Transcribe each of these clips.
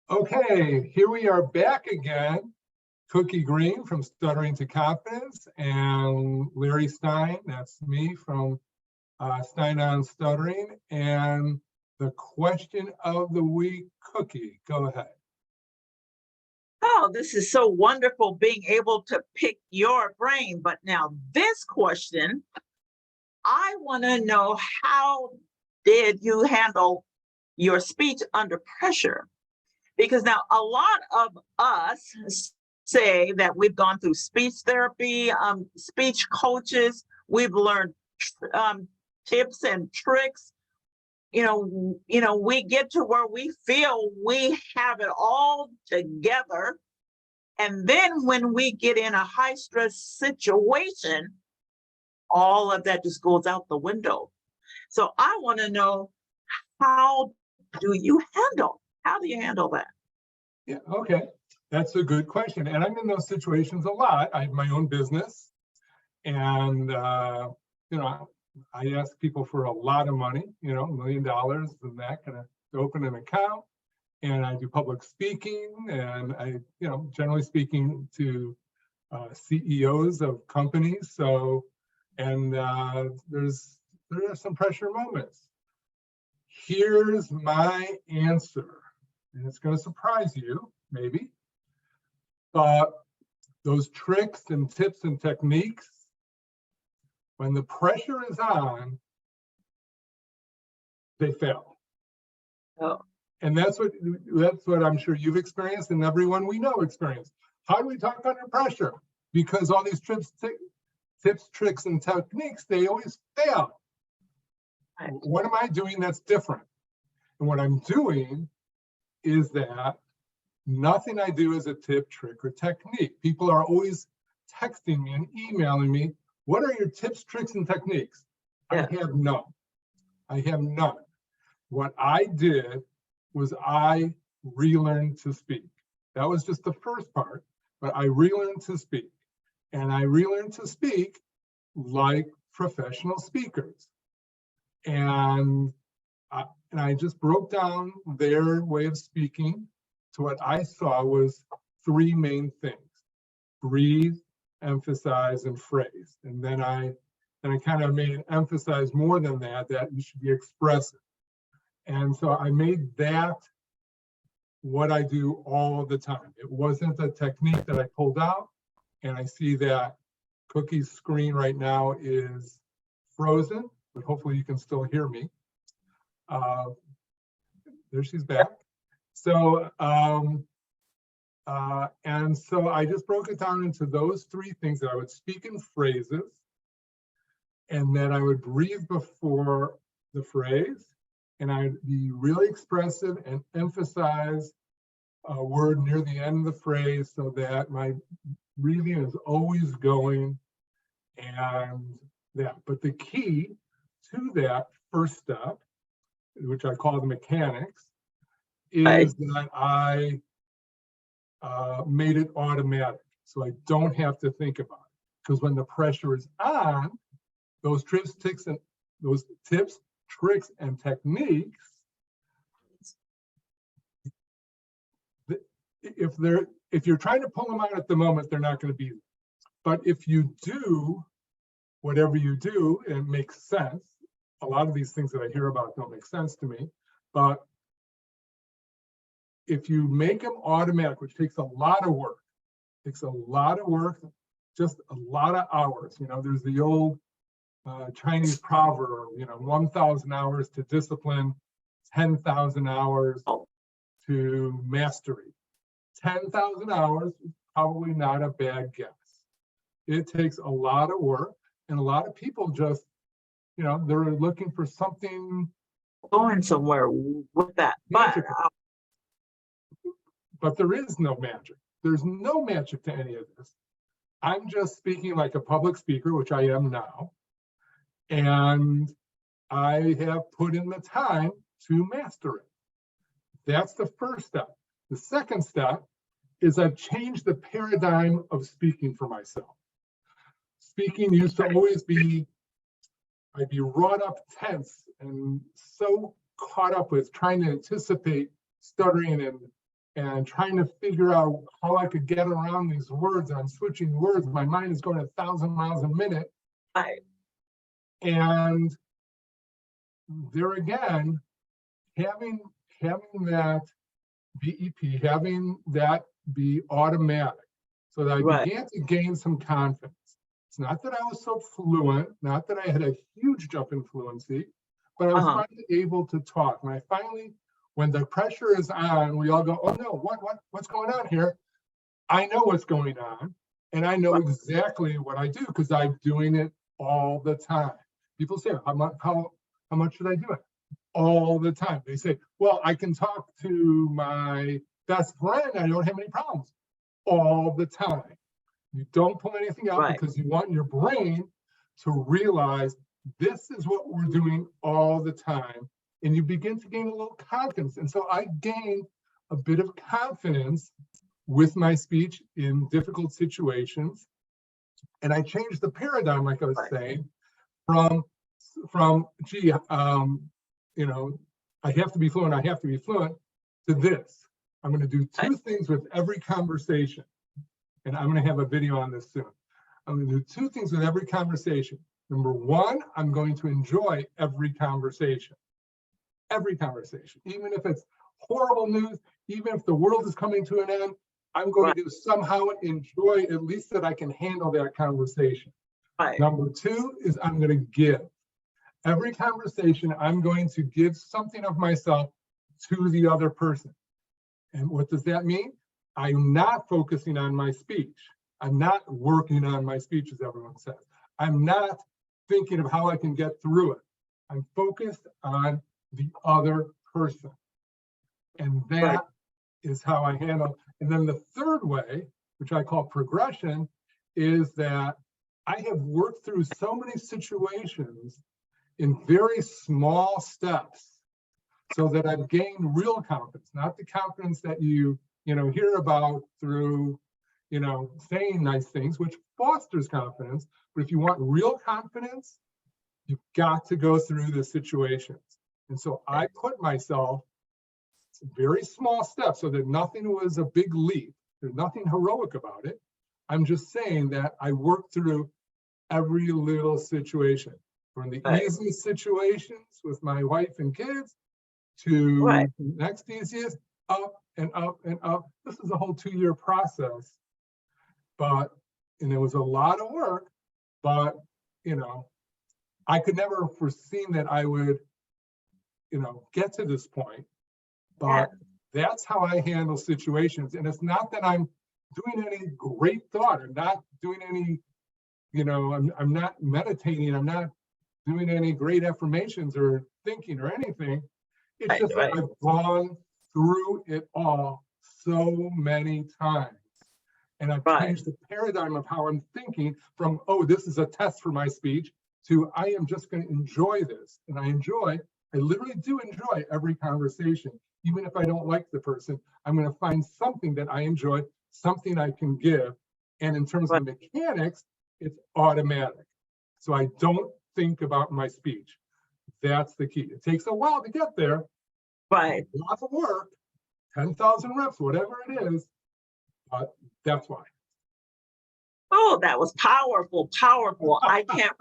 Okay, here we are back again. Cookie Green from Stuttering to Confidence, and Larry Stein, that's me from Stein on Stuttering. And the question of the week, Cookie, go ahead. Oh, this is so wonderful being able to pick your brain. But now, this question, I want to know, how did you handle your speech under pressure? Because now a lot of us say that we've gone through speech therapy, speech coaches, we've learned tips and tricks. We get to where we feel we have it all together. And then when we get in a high stress situation, all of that just goes out the window. So I want to know, how do you handle that? Yeah, okay. That's a good question. And I'm in those situations a lot. I have my own business. And, I ask people for a lot of money, $1 million and that kind of to open an account. And I do public speaking, and I, generally speaking to CEOs of companies. So, and there are some pressure moments. Here's my answer, and it's going to surprise you, maybe. But those tricks and tips and techniques, when the pressure is on, they fail. Oh. And that's what I'm sure you've experienced, and everyone we know experienced. How do we talk under pressure? Because all these tips, tricks, and techniques, they always fail. Right. What am I doing that's different? And what I'm doing is that nothing I do is a tip, trick, or technique. People are always texting me and emailing me, what are your tips, tricks, and techniques? Yeah. I have none. What I did was I relearned to speak. That was just the first part, but I relearned to speak. And I relearned to speak like professional speakers. And I just broke down their way of speaking to what I saw was three main things: breathe, emphasize, and phrase. And then I kind of made emphasize more than that you should be expressive. And so I made that what I do all the time. It wasn't a technique that I pulled out. And I see that Cookie's screen right now is frozen, but hopefully you can still hear me. There she's back. So, and so I just broke it down into those three things: that I would speak in phrases, and then I would breathe before the phrase, and I'd be really expressive and emphasize a word near the end of the phrase so that my breathing is always going, and that. But the key to that first step, which I call the mechanics, is that I made it automatic, so I don't have to think about it. Because when the pressure is on, those tips, tricks, and techniques, if you're trying to pull them out at the moment, they're not going to be there. But if you do whatever you do, and it makes sense. A lot of these things that I hear about don't make sense to me, but if you make them automatic, which takes a lot of work, just a lot of hours. There's the old Chinese proverb, 1,000 hours to discipline, 10,000 hours to mastery. 10,000 hours is probably not a bad guess. It takes a lot of work, and a lot of people just, they're looking for something. Going somewhere with that. But there is no magic. There's no magic to any of this. I'm just speaking like a public speaker, which I am now. And I have put in the time to master it. That's the first step. The second step is I've changed the paradigm of speaking for myself. Speaking used to always be, I'd be wrought up tense and so caught up with trying to anticipate stuttering and trying to figure out how I could get around these words. I'm switching words. My mind is going 1,000 miles a minute. Right. And there again, having that BEP, having that be automatic, so that I Right. began to gain some confidence. It's not that I was so fluent, not that I had a huge jump in fluency, but I was finally able to talk. And I finally, when the pressure is on, we all go, oh no, what's going on here? I know what's going on, and I know exactly what I do because I'm doing it all the time. People say, how much should I do it? All the time. They say, well, I can talk to my best friend. I don't have any problems. All the time. You don't pull anything out because you want your brain to realize this is what we're doing all the time. And you begin to gain a little confidence. And so I gained a bit of confidence with my speech in difficult situations. And I changed the paradigm, like I was saying, from gee, you know, I have to be fluent, to this. I'm going to do two things with every conversation. And I'm going to have a video on this soon. I'm going to do two things with every conversation. Number one, I'm going to enjoy every conversation. Every conversation, even if it's horrible news, even if the world is coming to an end, I'm going to somehow enjoy at least that I can handle that conversation. Number two is I'm going to give. Every conversation, I'm going to give something of myself to the other person. And what does that mean? I'm not focusing on my speech. I'm not working on my speech, as everyone says. I'm not thinking of how I can get through it. I'm focused on the other person. And that is how I handle. And then the third way, which I call progression, is that I have worked through so many situations in very small steps so that I've gained real confidence, not the confidence that you hear about through, saying nice things, which fosters confidence. But if you want real confidence, you've got to go through the situations. And so I put myself very small steps so that nothing was a big leap. There's nothing heroic about it. I'm just saying that I worked through every little situation, from the easiest situations with my wife and kids to the next easiest, up and up and up. This is a whole 2-year process, and it was a lot of work, but I could never have foreseen that I would, get to this point. But that's how I handle situations. And it's not that I'm doing any great thought. I'm not doing any, I'm not meditating. I'm not doing any great affirmations or thinking or anything. It's just that I've gone through it all so many times. And I've changed the paradigm of how I'm thinking from, oh, this is a test for my speech, to I am just going to enjoy this. And I literally do enjoy every conversation. Even if I don't like the person, I'm going to find something that I enjoy, something I can give. And in terms of mechanics, it's automatic. So I don't think about my speech. That's the key. It takes a while to get there. Lots of work, 10,000 reps, whatever it is. But that's why. Oh, that was powerful, powerful. I can't,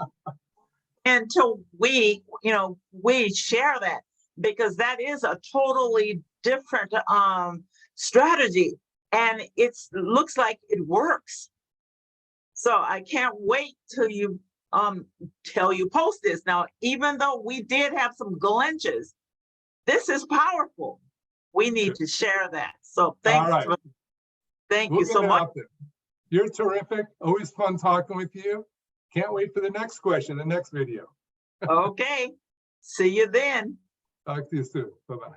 until we share that, because that is a totally different strategy, and it looks like it works. So I can't wait till you post this. Now, even though we did have some glitches, this is powerful. We need to share that. So thank you so much. You're terrific. Always fun talking with you. Can't wait for the next question, the next video. Okay. See you then. Talk to you soon. Bye-bye.